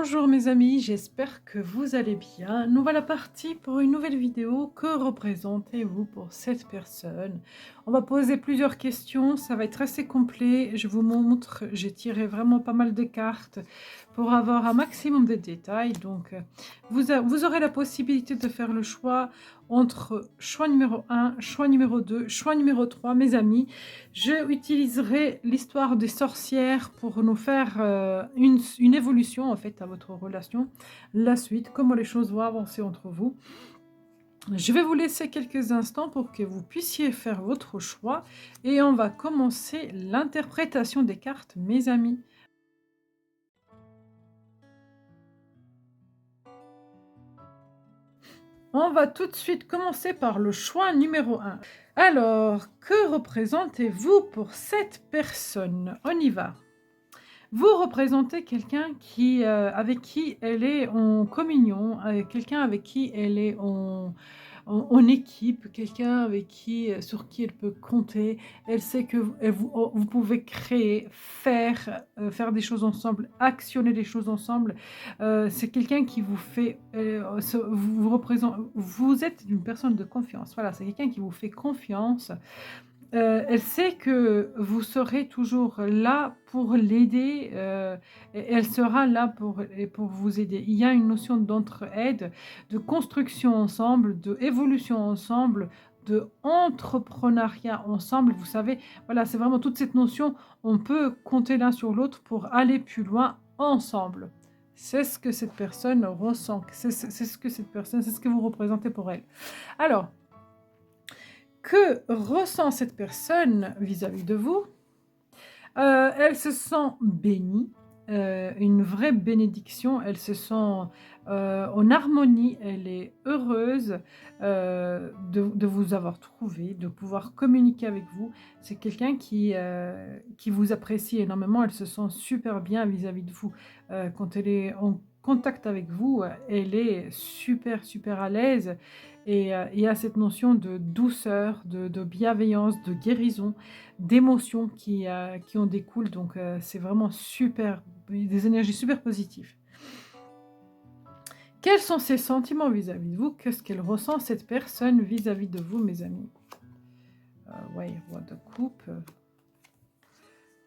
Bonjour mes amis, j'espère que vous allez bien. Nous voilà partis pour une nouvelle vidéo. Que représentez-vous pour cette personne? On va poser plusieurs questions, ça va être assez complet. Je vous montre, j'ai tiré vraiment pas mal de cartes pour avoir un maximum de détails. Donc, vous aurez la possibilité de faire le choix entre choix numéro un, choix numéro 2, choix numéro 3, mes amis. Je utiliserai l'histoire des sorcières pour nous faire une évolution en fait à votre relation, la suite, comment les choses vont avancer entre vous. Je vais vous laisser quelques instants pour que vous puissiez faire votre choix et on va commencer l'interprétation des cartes, mes amis. On va tout de suite commencer par le choix numéro un. Alors, que représentez-vous pour cette personne? On y va. Vous représentez quelqu'un avec qui elle est en communion, quelqu'un avec qui elle est en équipe, quelqu'un avec sur qui elle peut compter. Elle sait que vous pouvez créer, faire des choses ensemble, actionner des choses ensemble. C'est quelqu'un qui vous fait, vous êtes une personne de confiance. Voilà, c'est quelqu'un qui vous fait confiance. Elle sait que vous serez toujours là pour l'aider, et elle sera là pour vous aider. Il y a une notion d'entraide, de construction ensemble, d'évolution ensemble, d'entrepreneuriat ensemble. Vous savez, voilà, c'est vraiment toute cette notion, on peut compter l'un sur l'autre pour aller plus loin ensemble. C'est ce que cette personne ressent, c'est ce que cette personne, c'est ce que vous représentez pour elle. Alors, que ressent cette personne vis-à-vis de vous? Elle se sent bénie, une vraie bénédiction. Elle se sent, en harmonie, elle est heureuse, de vous avoir trouvé, de pouvoir communiquer avec vous. C'est quelqu'un qui vous apprécie énormément. Elle se sent super bien vis-à-vis de vous. Quand elle est en contact avec vous, elle est super, super à l'aise et il y a cette notion de douceur, de bienveillance, de guérison, d'émotions qui en découlent. Donc, c'est vraiment super, des énergies super positives. Quels sont ses sentiments vis-à-vis de vous? Qu'est-ce qu'elle ressent, cette personne, vis-à-vis de vous, mes amis? Ouais, roi de coupe.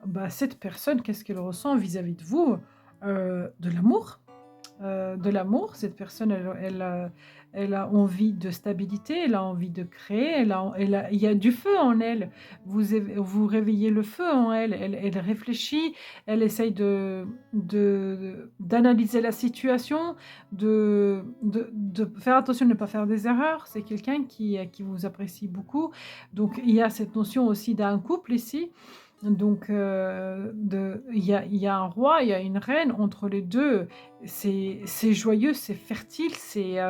Bah, cette personne, qu'est-ce qu'elle ressent vis-à-vis de vous? De l'amour. De l'amour. Cette personne, elle a envie de stabilité, elle a envie de créer, il y a du feu en elle. Vous réveillez le feu en elle. Elle réfléchit, elle essaye d'analyser la situation, de faire attention de ne pas faire des erreurs. C'est quelqu'un qui vous apprécie beaucoup. Donc il y a cette notion aussi d'un couple ici. Donc, il y a un roi, il y a une reine, entre les 2, c'est joyeux, c'est fertile, c'est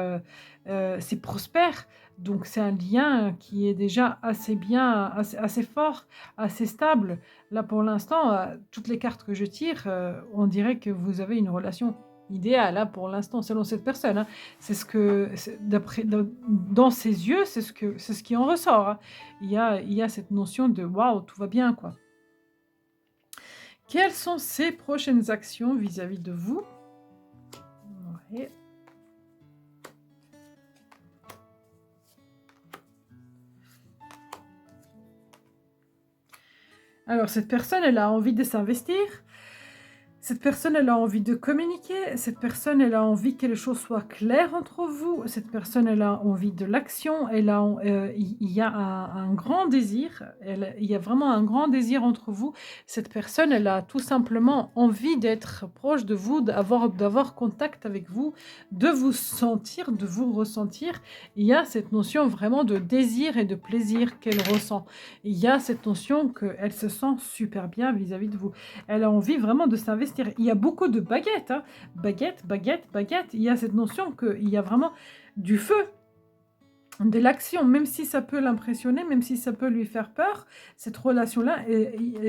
prospère. Donc c'est un lien qui est déjà assez bien, assez fort, assez stable. Là, pour l'instant, toutes les cartes que je tire, on dirait que vous avez une relation idéale, hein, pour l'instant, selon cette personne, hein. D'après dans ses yeux, c'est ce qui en ressort, hein. Il y a cette notion de: «Waouh, tout va bien», quoi. Quelles sont ses prochaines actions vis-à-vis de vous? Ouais. Alors cette personne, elle a envie de s'investir. Cette personne, elle a envie de communiquer. Cette personne, elle a envie que les choses soient claires entre vous. Cette personne, elle a envie de l'action. Il y a un grand désir. Il y a vraiment un grand désir entre vous. Cette personne, elle a tout simplement envie d'être proche de vous, d'avoir contact avec vous, de vous sentir, de vous ressentir. Il y a cette notion vraiment de désir et de plaisir qu'elle ressent. Il y a cette notion qu'elle se sent super bien vis-à-vis de vous. Elle a envie vraiment de s'investir. Il y a beaucoup de baguettes, hein. Baguettes, baguettes, baguettes. Il y a cette notion qu'il y a vraiment du feu, de l'action, même si ça peut l'impressionner, même si ça peut lui faire peur, cette relation-là,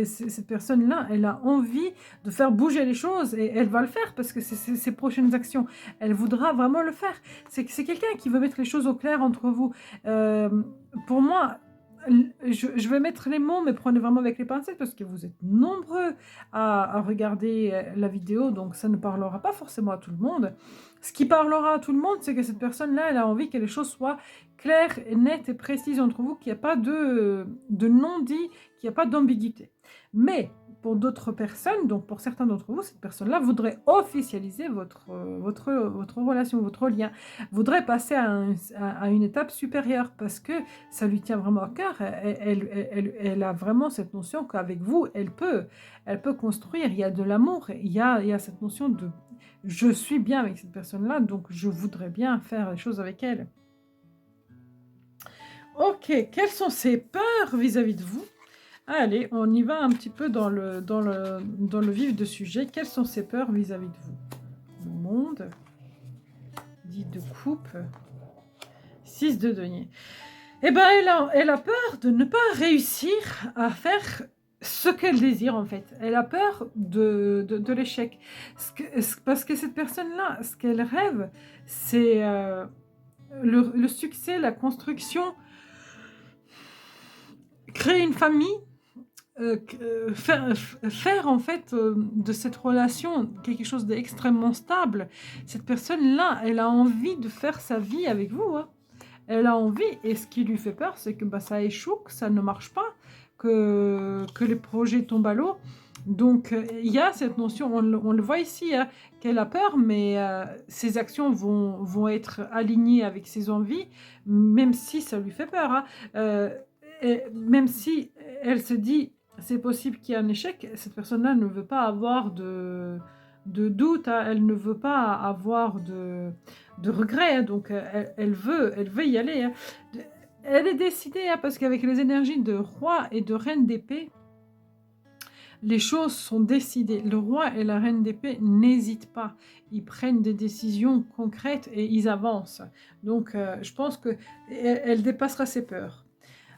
cette personne-là, elle a envie de faire bouger les choses et elle va le faire parce que c'est ses prochaines actions. Elle voudra vraiment le faire. C'est quelqu'un qui veut mettre les choses au clair entre vous. Pour moi, je vais mettre les mots, mais prenez vraiment avec les pincettes parce que vous êtes nombreux à regarder la vidéo, donc ça ne parlera pas forcément à tout le monde. Ce qui parlera à tout le monde, c'est que cette personne-là, elle a envie que les choses soient claires, et nettes et précises entre vous, qu'il n'y a pas de non-dit, qu'il n'y a pas d'ambiguïté. Mais pour d'autres personnes, donc pour certains d'entre vous, cette personne-là voudrait officialiser votre relation, votre lien, voudrait passer à une étape supérieure parce que ça lui tient vraiment à cœur. Elle a vraiment cette notion qu'avec vous, elle peut construire. Il y a de l'amour, il y a cette notion de je suis bien avec cette personne-là, donc je voudrais bien faire les choses avec elle. Ok, quelles sont ses peurs vis-à-vis de vous? Allez, on y va un petit peu dans le vif du sujet. Quelles sont ses peurs vis-à-vis de vous? Le monde, 10 de coupe, 6 de denier. Eh bien, elle a peur de ne pas réussir à faire ce qu'elle désire, en fait. Elle a peur de l'échec. Parce que cette personne-là, ce qu'elle rêve, c'est le succès, la construction, créer une famille, faire en fait de cette relation quelque chose d'extrêmement stable. Cette personne-là, elle a envie de faire sa vie avec vous, hein. Elle a envie, et ce qui lui fait peur, c'est que ça échoue, que ça ne marche pas, que les projets tombent à l'eau. Donc, il y a cette notion, on le voit ici, hein, qu'elle a peur, mais ses actions vont être alignées avec ses envies, même si ça lui fait peur, hein. Et même si elle se dit, c'est possible qu'il y ait un échec, cette personne-là ne veut pas avoir de doute, hein, elle ne veut pas avoir de regrets, hein, donc elle veut y aller, hein. Elle est décidée, hein, parce qu'avec les énergies de roi et de reine d'épée, les choses sont décidées. Le roi et la reine d'épée n'hésitent pas. Ils prennent des décisions concrètes et ils avancent. Donc, je pense qu'elle dépassera ses peurs.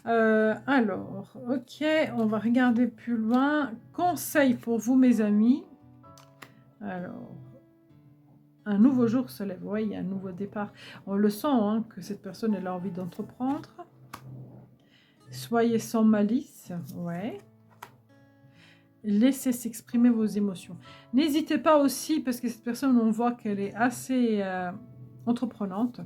Alors, ok, on va regarder plus loin. Conseil pour vous, mes amis. Alors, un nouveau jour se lève. Oui, il y a un nouveau départ. On le sent, hein, que cette personne elle a envie d'entreprendre. Soyez sans malice. Ouais. Laissez s'exprimer vos émotions. N'hésitez pas aussi, parce que cette personne, on voit qu'elle est assez entreprenante.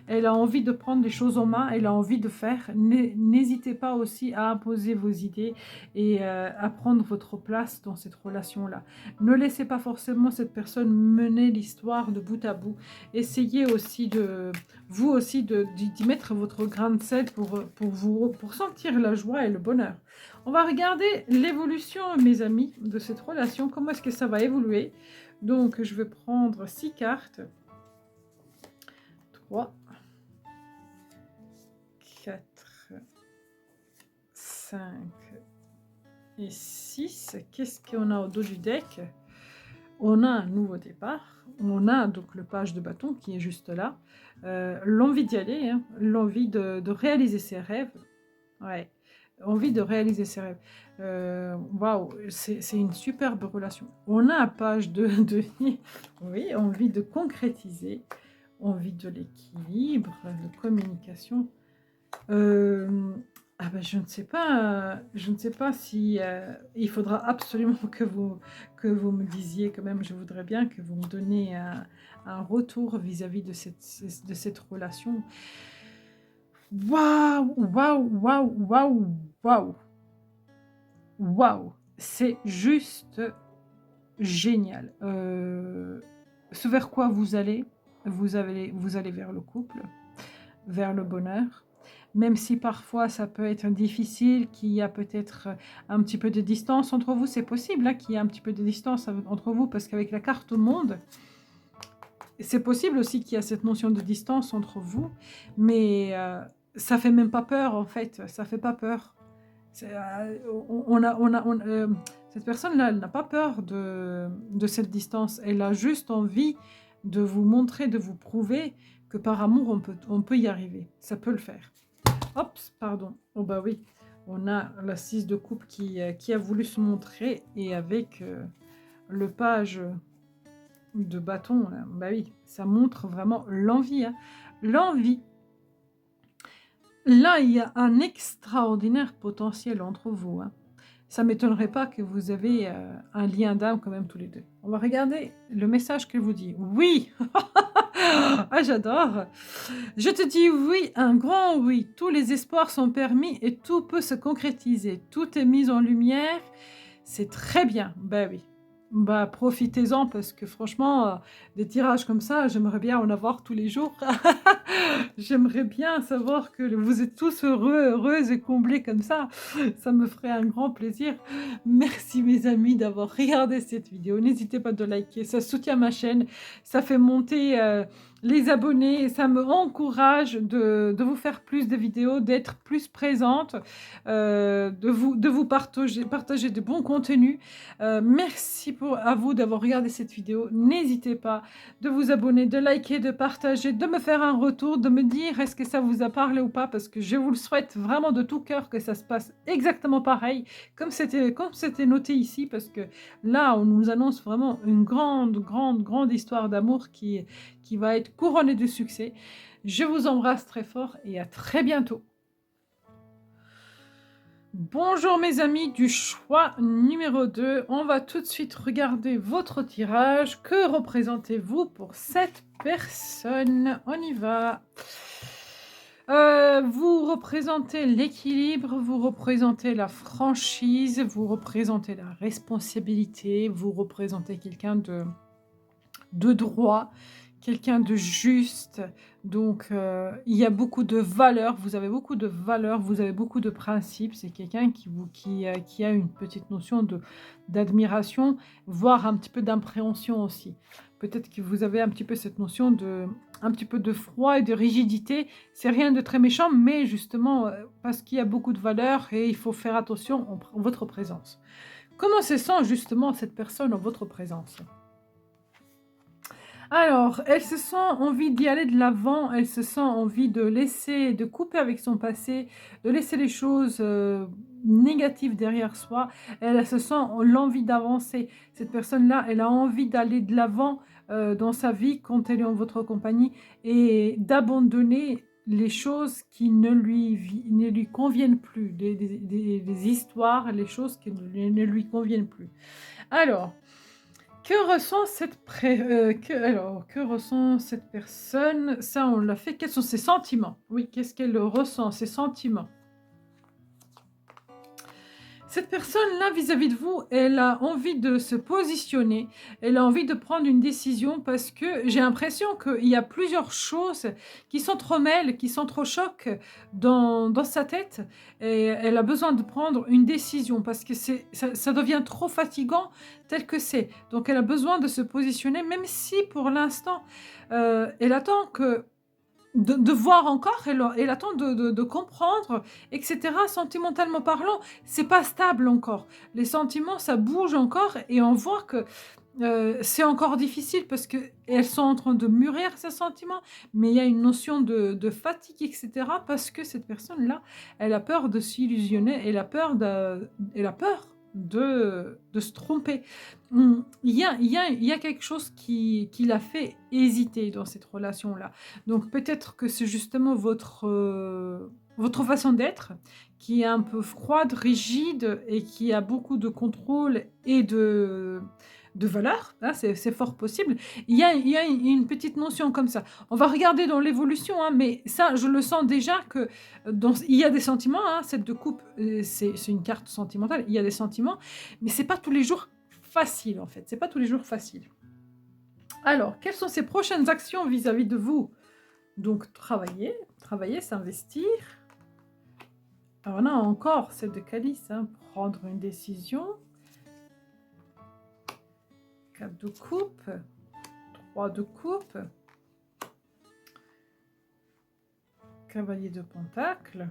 Elle a envie de prendre les choses en main, elle a envie de faire. N'hésitez pas aussi à imposer vos idées et à prendre votre place dans cette relation-là. Ne laissez pas forcément cette personne mener l'histoire de bout à bout. Essayez aussi vous aussi d'y mettre votre grain de sel pour sentir la joie et le bonheur. On va regarder l'évolution, mes amis, de cette relation. Comment est-ce que ça va évoluer? Donc, je vais prendre 6 cartes. 3, 4, 5 et 6. Qu'est-ce qu'on a au dos du deck? On a un nouveau départ. On a donc le page de bâton qui est juste là. L'envie d'y aller, hein, l'envie de réaliser ses rêves. Ouais. Envie de réaliser ses rêves. Waouh, c'est une superbe relation. On a un page de oui, envie de concrétiser, envie de l'équilibre, de communication. Ah ben, je ne sais pas si il faudra absolument que vous me disiez quand même. Je voudrais bien que vous me donniez un retour vis-à-vis de cette relation. Waouh, waouh, waouh, waouh, waouh, waouh, c'est juste génial. Ce vers quoi vous allez vers le couple, vers le bonheur, même si parfois ça peut être difficile, qu'il y a peut-être un petit peu de distance entre vous. C'est possible, hein, qu'il y ait un petit peu de distance entre vous, parce qu'avec la carte au monde, c'est possible aussi qu'il y a cette notion de distance entre vous, mais ça fait même pas peur, en fait. Ça fait pas peur. Cette personne-là, elle n'a pas peur de cette distance. Elle a juste envie de vous montrer, de vous prouver que par amour, on peut y arriver. Ça peut le faire. Hop, pardon. Oh bah oui, on a la 6 de coupe qui a voulu se montrer, et avec le page de bâton, bah oui, ça montre vraiment l'envie, hein. L'envie. Là, il y a un extraordinaire potentiel entre vous, hein. Ça m'étonnerait pas que vous avez, un lien d'âme quand même tous les 2. On va regarder le message qu'elle vous dit. Oui! Ah j'adore! Je te dis oui, un grand oui. Tous les espoirs sont permis et tout peut se concrétiser. Tout est mis en lumière. C'est très bien. Bah oui. Bah profitez-en parce que franchement, des tirages comme ça, j'aimerais bien en avoir tous les jours. J'aimerais bien savoir que vous êtes tous heureux, heureuses et comblés comme ça. Ça me ferait un grand plaisir. Merci mes amis d'avoir regardé cette vidéo. N'hésitez pas de liker, ça soutient ma chaîne, ça fait monter les abonnés et ça me encourage de vous faire plus de vidéos, d'être plus présente, de vous partager de bons contenus. Merci à vous d'avoir regardé cette vidéo. N'hésitez pas de vous abonner, de liker, de partager, de me faire un retour, de me dire est-ce que ça vous a parlé ou pas, parce que je vous le souhaite vraiment de tout cœur que ça se passe exactement pareil, comme c'était noté ici, parce que là, on nous annonce vraiment une grande histoire d'amour qui va être couronnée de succès. Je vous embrasse très fort et à très bientôt. Bonjour mes amis du choix numéro 2, on va tout de suite regarder votre tirage. Que représentez-vous pour cette personne? On y va. Vous représentez l'équilibre, vous représentez la franchise, vous représentez la responsabilité, vous représentez quelqu'un de droit, quelqu'un de juste. Donc, il y a beaucoup de valeurs, vous avez beaucoup de valeurs, vous avez beaucoup de principes. C'est quelqu'un qui a une petite notion d'admiration, voire un petit peu d'impréhension aussi. Peut-être que vous avez un petit peu cette notion un petit peu de froid et de rigidité. C'est rien de très méchant, mais justement, parce qu'il y a beaucoup de valeurs et il faut faire attention en votre présence. Comment se sent justement cette personne en votre présence? Alors, elle se sent envie d'y aller de l'avant, elle se sent envie de couper avec son passé, de laisser les choses négatives derrière soi. Elle se sent l'envie d'avancer. Cette personne-là, elle a envie d'aller de l'avant dans sa vie quand elle est en votre compagnie et d'abandonner les choses qui ne lui conviennent plus, des histoires, les choses qui ne lui conviennent plus. Alors, que ressent que ressent cette personne? Ça, on l'a fait. Quels sont ses sentiments? Oui, qu'est-ce qu'elle ressent? Ses sentiments. Cette personne-là, vis-à-vis de vous, elle a envie de se positionner, elle a envie de prendre une décision parce que j'ai l'impression qu'il y a plusieurs choses qui s'entremêlent, qui s'entrechoquent dans sa tête et elle a besoin de prendre une décision parce que ça devient trop fatigant tel que c'est. Donc elle a besoin de se positionner, même si pour l'instant, elle attend de voir encore, elle attend de comprendre, et cetera. Sentimentalement parlant, c'est pas stable encore. Les sentiments, ça bouge encore et on voit que, c'est encore difficile parce qu'elles sont en train de mûrir ces sentiments, mais il y a une notion de fatigue et cetera parce que cette personne-là, elle a peur de s'illusionner, elle a peur de se tromper. Il y a quelque chose qui l'a fait hésiter dans cette relation-là. Donc peut-être que c'est justement votre façon d'être qui est un peu froide, rigide et qui a beaucoup de contrôle et de valeur, hein, c'est fort possible. Il y a une petite notion comme ça. On va regarder dans l'évolution, hein, mais ça, je le sens déjà que il y a des sentiments, hein, cette de coupe, c'est une carte sentimentale, il y a des sentiments, mais c'est pas tous les jours facile en fait, c'est pas tous les jours facile. Alors, quelles sont ses prochaines actions vis-à-vis de vous? Donc, travailler, s'investir. Alors, on a encore cette de calice, hein, prendre une décision. 4 de coupe, 3 de coupe, cavalier de pentacle.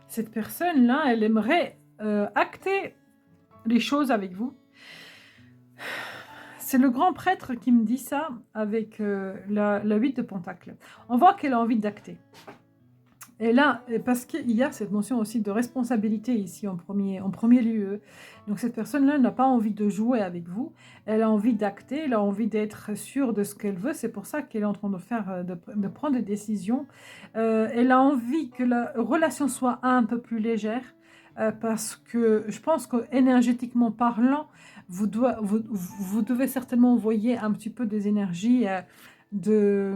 Cette personne-là, elle aimerait acter les choses avec vous. C'est le grand prêtre qui me dit ça avec la 8 de pentacle. On voit qu'elle a envie d'acter. Et là, parce qu'il y a cette notion aussi de responsabilité ici en premier lieu. Donc cette personne-là n'a pas envie de jouer avec vous, elle a envie d'acter, elle a envie d'être sûre de ce qu'elle veut, c'est pour ça qu'elle est en train de faire, de prendre des décisions. Elle a envie que la relation soit un peu plus légère, parce que je pense qu'énergétiquement parlant, vous devez certainement envoyer un petit peu des énergies, de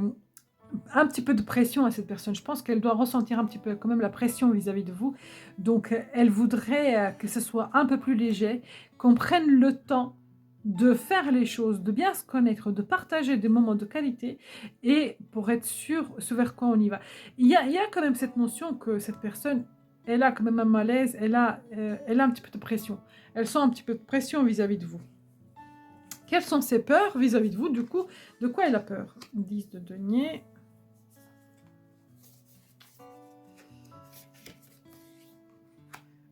un petit peu de pression à cette personne. Je pense qu'elle doit ressentir un petit peu quand même la pression vis-à-vis de vous. Donc, elle voudrait que ce soit un peu plus léger, qu'on prenne le temps de faire les choses, de bien se connaître, de partager des moments de qualité et pour être sûr ce vers quoi on y va. Il y a quand même cette notion que cette personne, elle a quand même un malaise, elle a un petit peu de pression. Elle sent un petit peu de pression vis-à-vis de vous. Quelles sont ses peurs vis-à-vis de vous? Du coup, de quoi elle a peur? 10 de denier.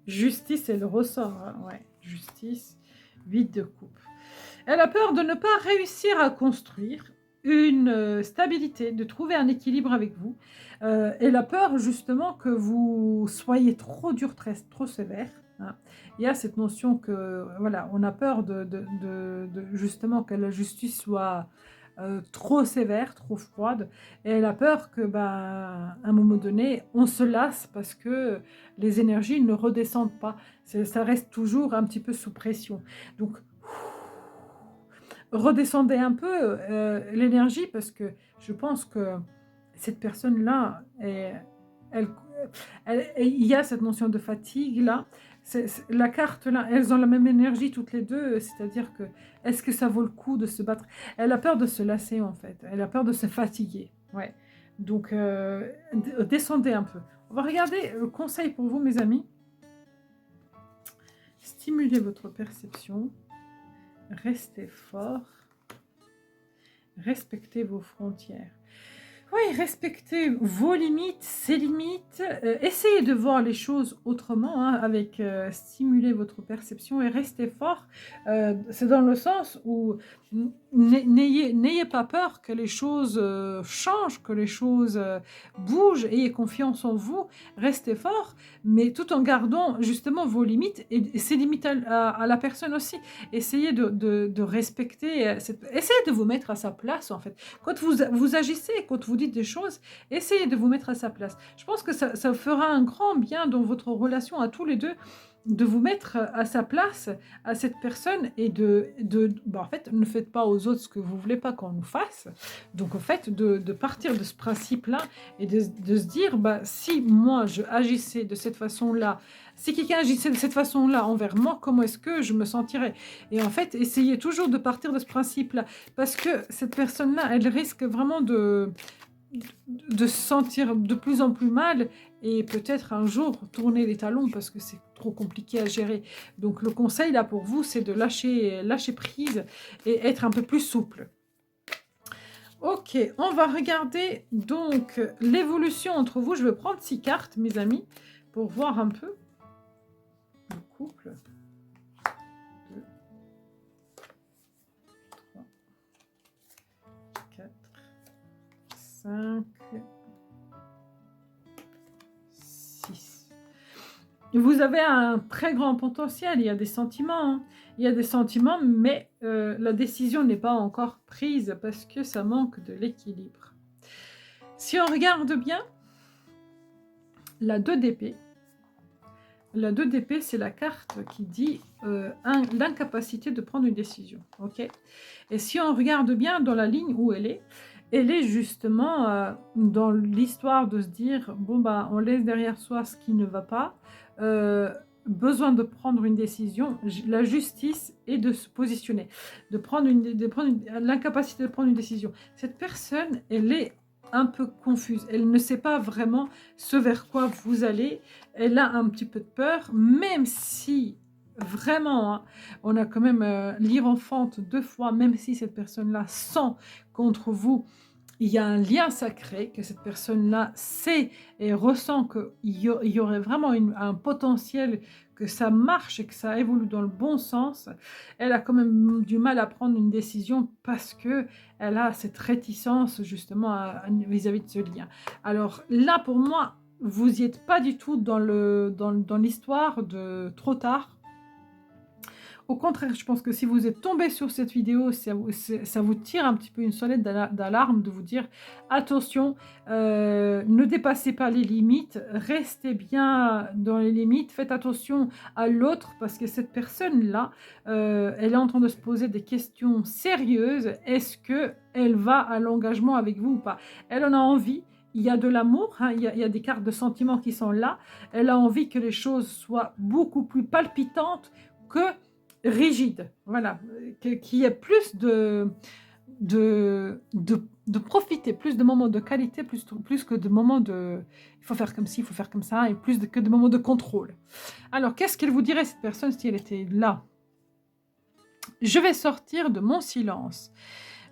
Justice, elle ressort, hein, ouais. Justice, 8 de coupe. Elle a peur de ne pas réussir à construire une stabilité, de trouver un équilibre avec vous. Elle a peur justement que vous soyez trop dur, trop sévère. Hein. Il y a cette notion que, voilà, on a peur justement que la justice soit trop sévère, trop froide. Et elle a peur que, à un moment donné, on se lasse parce que les énergies ne redescendent pas. Ça reste toujours un petit peu sous pression. Donc, redescendez un peu l'énergie parce que je pense que cette personne-là, elle, il y a cette notion de fatigue là. La carte là, elles ont la même énergie toutes les deux, c'est-à-dire que est-ce que ça vaut le coup de se battre? Elle a peur de se lasser en fait, elle a peur de se fatiguer. Ouais. Donc descendez un peu. On va regarder le conseil pour vous mes amis. Stimulez votre perception. Restez fort, respectez vos frontières. Oui, respectez vos limites, ses limites. Essayez de voir les choses autrement, hein, avec stimuler votre perception et restez fort. C'est dans le sens où n'ayez pas peur que les choses changent, que les choses bougent. Ayez confiance en vous, restez fort, mais tout en gardant justement vos limites et ses limites à la personne aussi. Essayez de respecter, essayez de vous mettre à sa place en fait. Quand vous agissez, quand vous dites des choses, essayez de vous mettre à sa place. Je pense que ça fera un grand bien dans votre relation à tous les deux, de vous mettre à sa place, à cette personne, et en fait, ne faites pas aux autres ce que vous voulez pas qu'on nous fasse. Donc, en fait, de partir de ce principe-là et de se dire, si moi, je agissais de cette façon-là, si quelqu'un agissait de cette façon-là envers moi, comment est-ce que je me sentirais? Et en fait, essayez toujours de partir de ce principe-là, parce que cette personne-là, elle risque vraiment de se sentir de plus en plus mal et peut-être un jour tourner les talons parce que c'est trop compliqué à gérer. Donc le conseil là pour vous, c'est de lâcher prise et être un peu plus souple. Ok, on va regarder donc l'évolution entre vous. Je vais prendre 6 cartes, mes amis, pour voir un peu le couple. 2, 3, 4, 5, 6. Vous avez un très grand potentiel, il y a des sentiments, hein. Il y a des sentiments, mais la décision n'est pas encore prise parce que ça manque de l'équilibre. Si on regarde bien, la 2 d'épée, c'est la carte qui dit l'incapacité de prendre une décision. Okay, et si on regarde bien dans la ligne où elle est justement dans l'histoire de se dire, on laisse derrière soi ce qui ne va pas, besoin de prendre une décision, la justice et de se positionner, l'incapacité de prendre une décision. Cette personne, elle est un peu confuse, elle ne sait pas vraiment ce vers quoi vous allez, elle a un petit peu de peur, même si vraiment, hein, on a quand même l'Hiérophante 2 fois, même si cette personne-là sent contre vous, il y a un lien sacré, que cette personne-là sait et ressent qu'il y aurait vraiment un potentiel, que ça marche et que ça évolue dans le bon sens. Elle a quand même du mal à prendre une décision parce qu'elle a cette réticence justement vis-à-vis de ce lien. Alors là, pour moi, vous n'y êtes pas du tout dans l'histoire de trop tard. Au contraire, je pense que si vous êtes tombé sur cette vidéo, ça vous tire un petit peu une sonnette d'alarme de vous dire attention, ne dépassez pas les limites, restez bien dans les limites, faites attention à l'autre parce que cette personne-là, elle est en train de se poser des questions sérieuses. Est-ce qu'elle va à l'engagement avec vous ou pas? Elle en a envie. Il y a de l'amour, hein, il y a des cartes de sentiments qui sont là. Elle a envie que les choses soient beaucoup plus palpitantes que rigide, voilà, qu'il y ait plus de profiter, plus de moments de qualité, plus que de moments de il faut faire comme ci, il faut faire comme ça, et plus que de moments de contrôle. Alors, qu'est-ce qu'elle vous dirait, cette personne, si elle était là? Je vais sortir de mon silence.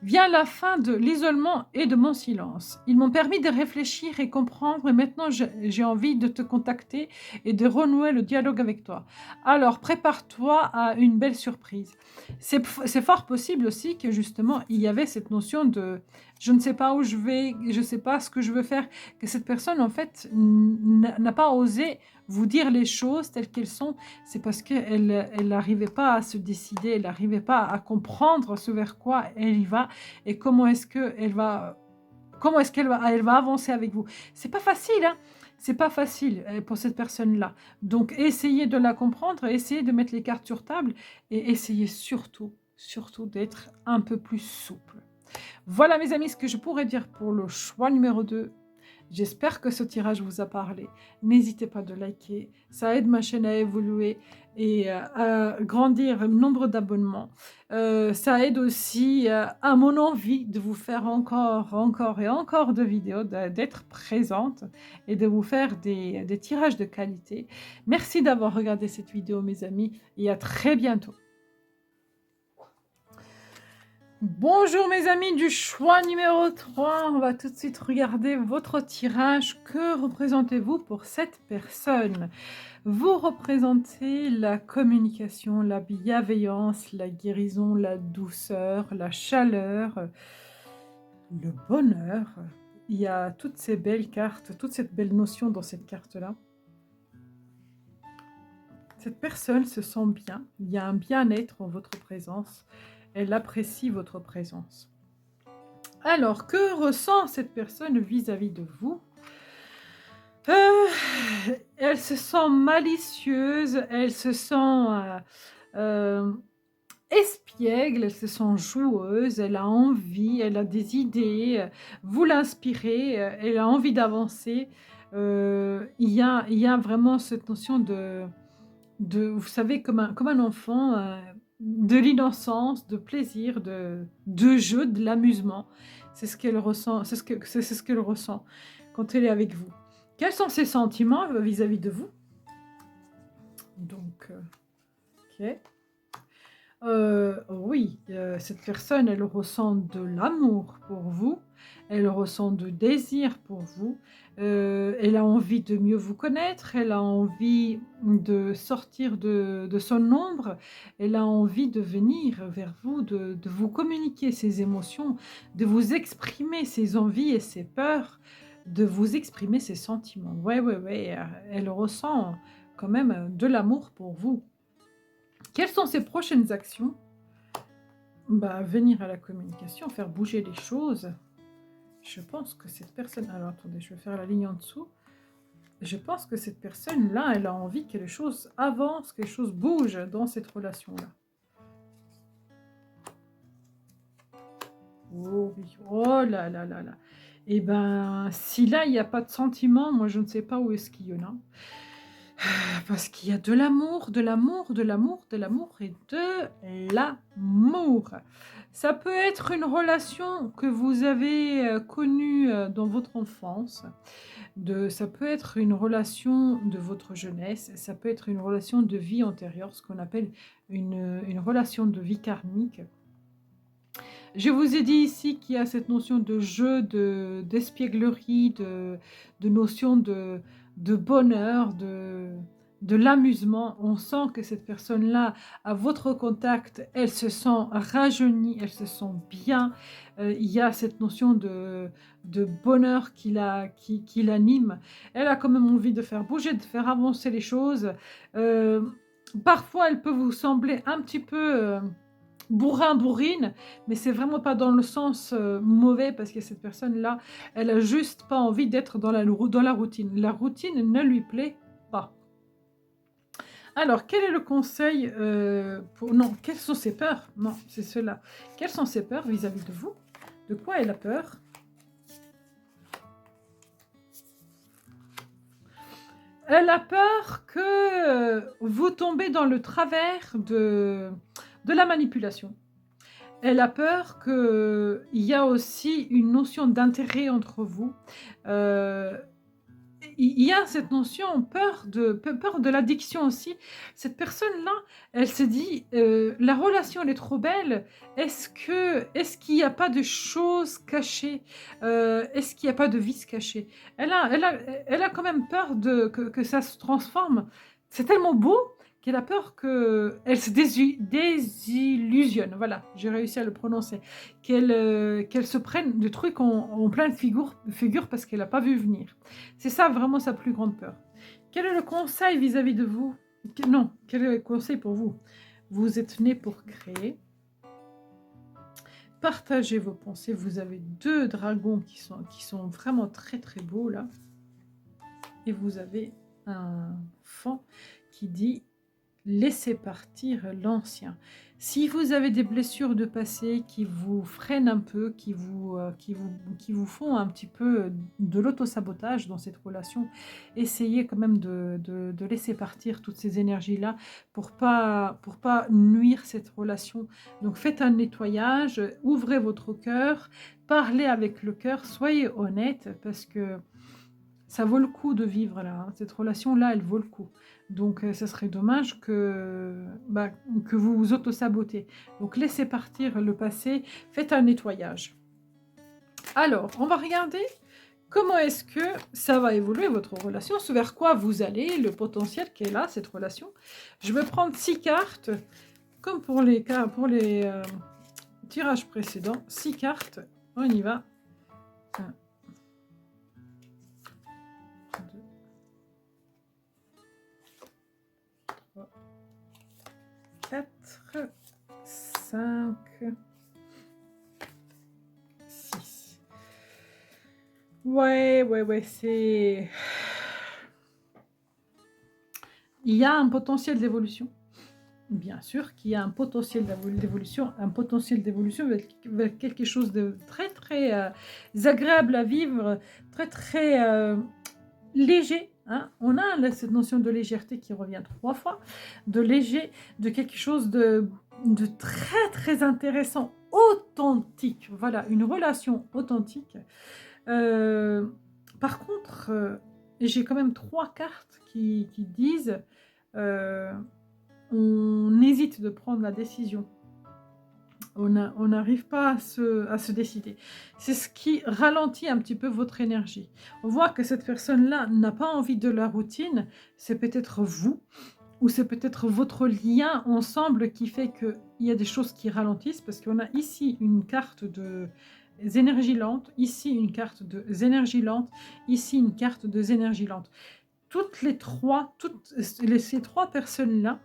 Vient la fin de l'isolement et de mon silence. Ils m'ont permis de réfléchir et comprendre et maintenant j'ai envie de te contacter et de renouer le dialogue avec toi. Alors prépare-toi à une belle surprise. C'est fort possible aussi que justement il y avait cette notion de je ne sais pas où je vais, je ne sais pas ce que je veux faire, que cette personne en fait n'a pas osé vous dire les choses telles qu'elles sont. C'est parce qu'elle n'arrivait pas à se décider, elle n'arrivait pas à comprendre ce vers quoi elle y va et comment est-ce qu'elle va elle va avancer avec vous. C'est pas facile, hein? C'est pas facile pour cette personne-là. Donc, essayez de la comprendre, essayez de mettre les cartes sur table et essayez surtout, surtout d'être un peu plus souple. Voilà, mes amis, ce que je pourrais dire pour le choix numéro 2. J'espère que ce tirage vous a parlé. N'hésitez pas de liker, ça aide ma chaîne à évoluer et à grandir le nombre d'abonnements. Ça aide aussi à mon envie de vous faire encore et encore de vidéos, d'être présente et de vous faire des tirages de qualité. Merci d'avoir regardé cette vidéo, mes amis, et à très bientôt. Bonjour mes amis du choix numéro 3, on va tout de suite regarder votre tirage. Que représentez-vous pour cette personne? Vous représentez la communication, la bienveillance, la guérison, la douceur, la chaleur, le bonheur. Il y a toutes ces belles cartes, toute cette belle notion dans cette carte-là. Cette personne se sent bien, il y a un bien-être en votre présence. Elle apprécie votre présence. Alors, que ressent cette personne vis-à-vis de vous? Elle se sent malicieuse, elle se sent espiègle, elle se sent joueuse, elle a envie, elle a des idées, vous l'inspirez, elle a envie d'avancer. Il y a vraiment cette notion vous savez, comme un enfant, de l'innocence, de plaisir, de jeu, de l'amusement. C'est ce qu'elle ressent, c'est ce qu'elle ressent quand elle est avec vous. Quels sont ses sentiments vis-à-vis de vous? Donc, ok. Oui, cette personne, elle ressent de l'amour pour vous, elle ressent de désir pour vous, elle a envie de mieux vous connaître, elle a envie de sortir de son ombre, elle a envie de venir vers vous, de vous communiquer ses émotions, de vous exprimer ses envies et ses peurs, de vous exprimer ses sentiments. Ouais, ouais, ouais, elle ressent quand même de l'amour pour vous. Quelles sont ses prochaines actions? Bah, venir à la communication, faire bouger les choses. Je pense que cette personne... Alors, attendez, je vais faire la ligne en dessous. Je pense que cette personne-là, elle a envie que les choses avancent, que les choses bougent dans cette relation-là. Oh oui, oh là là là là. Eh ben, si là, il n'y a pas de sentiment, moi, je ne sais pas où est-ce qu'il y en a. Parce qu'il y a de l'amour, de l'amour, de l'amour, de l'amour et de l'amour. Ça peut être une relation que vous avez connue dans votre enfance. Ça peut être une relation de votre jeunesse. Ça peut être une relation de vie antérieure, ce qu'on appelle une relation de vie karmique. Je vous ai dit ici qu'il y a cette notion de jeu, d'espièglerie, de notion de bonheur, de l'amusement. On sent que cette personne-là, à votre contact, elle se sent rajeunie, elle se sent bien. Il y a cette notion de bonheur qui l'anime. Elle a quand même envie de faire bouger, de faire avancer les choses. Euh, Parfois, elle peut vous sembler un petit peu bourrin, bourrine, mais c'est vraiment pas dans le sens mauvais, parce que cette personne-là, elle a juste pas envie d'être dans la routine. La routine ne lui plaît pas. Alors, quel est le conseil pour... Non, quelles sont ses peurs? Non, c'est cela. Quelles sont ses peurs vis-à-vis de vous? De quoi elle a peur? Elle a peur que vous tombez dans le travers de la manipulation. Elle a peur qu'il y a aussi une notion d'intérêt entre vous. Euh, il y a cette notion peur de l'addiction aussi. Cette personne-là, elle se dit, la relation elle est trop belle. Est-ce qu'il n'y a pas de choses cachées? Est-ce qu'il n'y a pas de vices cachés? Elle a quand même peur que ça se transforme. C'est tellement beau qu'elle a peur qu'elle se désillusionne. Voilà, j'ai réussi à le prononcer. Qu'elle se prenne le truc en pleine figure parce qu'elle n'a pas vu venir. C'est ça vraiment sa plus grande peur. Quel est le conseil vis-à-vis de vous? Non, quel est le conseil pour vous? Vous êtes né pour créer. Partagez vos pensées. Vous avez 2 dragons qui sont vraiment très très beaux là. Et vous avez un fond qui dit laissez partir l'ancien. Si vous avez des blessures de passé qui vous freinent un peu, qui vous font un petit peu de l'auto-sabotage dans cette relation, essayez quand même de laisser partir toutes ces énergies-là pour pas nuire cette relation. Donc faites un nettoyage, ouvrez votre cœur, parlez avec le cœur, soyez honnête, parce que ça vaut le coup de vivre là. Cette relation-là, elle vaut le coup. Donc, ça serait dommage que vous vous auto-sabotez. Donc, laissez partir le passé, faites un nettoyage. Alors, on va regarder comment est-ce que ça va évoluer votre relation, vers quoi vous allez, le potentiel qu'elle a, cette relation. Je vais prendre 6 cartes, comme pour les tirages précédents. 6 cartes, on y va. 4, 5, 6. Ouais, c'est... Il y a un potentiel d'évolution. Bien sûr qu'il y a un potentiel d'évolution, vers quelque chose de très, très agréable à vivre, très, très léger. Hein. On a cette notion de légèreté qui revient 3 fois, de léger, de quelque chose de très très intéressant, authentique. Voilà, une relation authentique. Par contre, j'ai quand même 3 cartes qui disent on hésite de prendre la décision. On n'arrive pas à se décider. C'est ce qui ralentit un petit peu votre énergie. On voit que cette personne-là n'a pas envie de la routine. C'est peut-être vous, ou c'est peut-être votre lien ensemble qui fait qu'il y a des choses qui ralentissent, parce qu'on a ici une carte de énergie lente, ici une carte de énergie lente, ici une carte de énergie lente. Ces 3 personnes-là,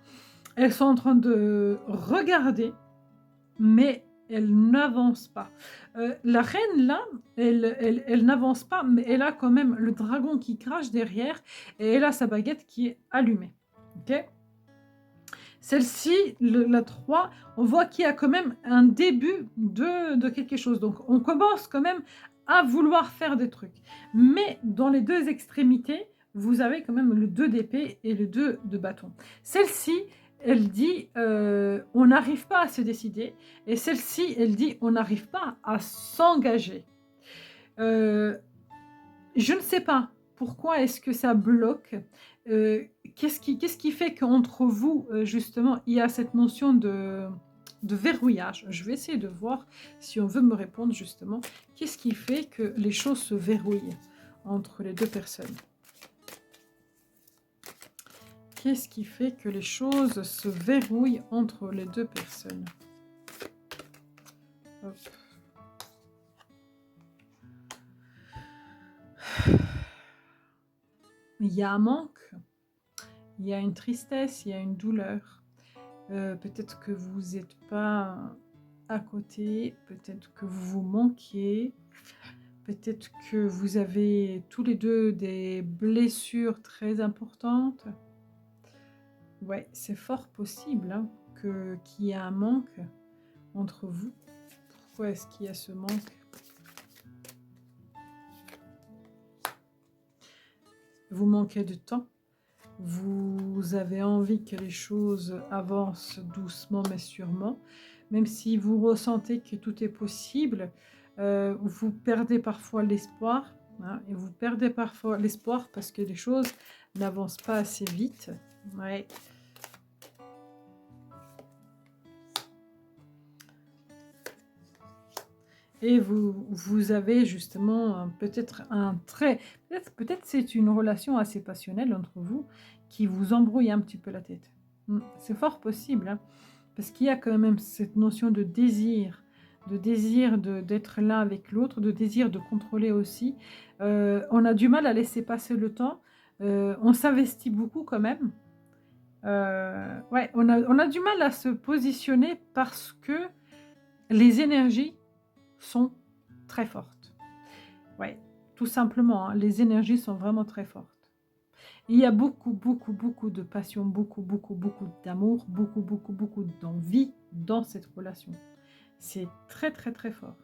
elles sont en train de regarder, mais elle n'avance pas. La reine, là, elle n'avance pas, mais elle a quand même le dragon qui crache derrière, et elle a sa baguette qui est allumée. Ok. Celle-ci, la 3, on voit qu'il y a quand même un début de quelque chose. Donc, on commence quand même à vouloir faire des trucs. Mais dans les 2 extrémités, vous avez quand même le 2 d'épée et le 2 de bâton. Celle-ci, elle dit on n'arrive pas à se décider, et celle-ci, elle dit on n'arrive pas à s'engager. Je ne sais pas pourquoi est-ce que ça bloque. Qu'est-ce qui fait qu'entre vous, justement, il y a cette notion de verrouillage? Je vais essayer de voir si on veut me répondre, justement. Qu'est-ce qui fait que les choses se verrouillent entre les 2 personnes? qu'est-ce qui fait que les choses se verrouillent entre les deux personnes? Hop. Il y a un manque, il y a une tristesse, il y a une douleur. Peut-être que vous n'êtes pas à côté, peut-être que vous vous manquez, peut-être que vous avez tous les deux des blessures très importantes. Ouais, c'est fort possible hein, qu'il y ait un manque entre vous. Pourquoi est-ce qu'il y a ce manque? Vous manquez de temps. Vous avez envie que les choses avancent doucement mais sûrement. Même si vous ressentez que tout est possible, vous perdez parfois l'espoir. Hein, et vous perdez parfois l'espoir parce que les choses n'avancent pas assez vite. Ouais. Et vous avez justement peut-être un trait, peut-être c'est une relation assez passionnelle entre vous qui vous embrouille un petit peu la tête. C'est fort possible, hein, parce qu'il y a quand même cette notion de désir d'être l'un avec l'autre, de désir de contrôler aussi. On a du mal à laisser passer le temps, on s'investit beaucoup quand même. Ouais, on a du mal à se positionner parce que les énergies sont très fortes. Ouais, tout simplement, hein, les énergies sont vraiment très fortes. Il y a beaucoup, beaucoup, beaucoup de passion, beaucoup, beaucoup, beaucoup d'amour, beaucoup, beaucoup, beaucoup d'envie dans cette relation. C'est très, très, très fort.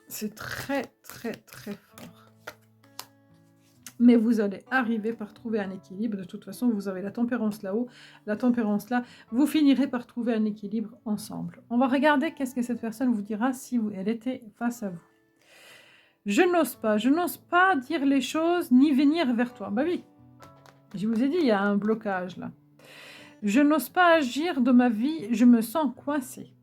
C'est très, très, très fort. Mais vous allez arriver par trouver un équilibre. De toute façon, vous avez la tempérance là-haut, la tempérance là. Vous finirez par trouver un équilibre ensemble. On va regarder qu'est-ce que cette personne vous dira si elle était face à vous. Je n'ose pas dire les choses ni venir vers toi. Bah oui, je vous ai dit, il y a un blocage là. Je n'ose pas agir de ma vie, je me sens coincée.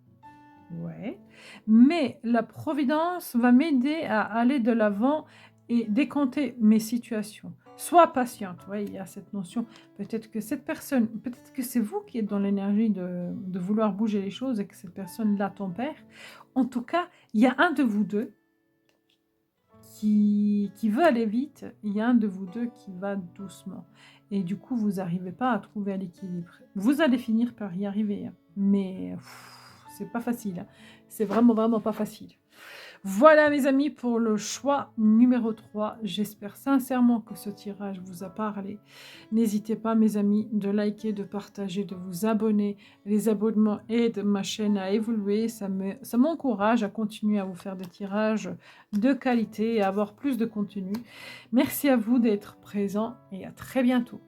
Ouais, mais la providence va m'aider à aller de l'avant et décanter mes situations. Sois patiente. Oui, il y a cette notion. Peut-être que cette personne, peut-être que c'est vous qui êtes dans l'énergie de vouloir bouger les choses et que cette personne-là tempère. En tout cas, il y a un de vous deux qui veut aller vite, il y a un de vous deux qui va doucement. Et du coup, vous n'arrivez pas à trouver l'équilibre. Vous allez finir par y arriver, hein. Mais c'est pas facile. Hein. C'est vraiment, vraiment pas facile. Voilà mes amis pour le choix numéro 3. J'espère sincèrement que ce tirage vous a parlé. N'hésitez pas mes amis de liker, de partager, de vous abonner. Les abonnements aident ma chaîne à évoluer. Ça m'encourage à continuer à vous faire des tirages de qualité et à avoir plus de contenu. Merci à vous d'être présents et à très bientôt.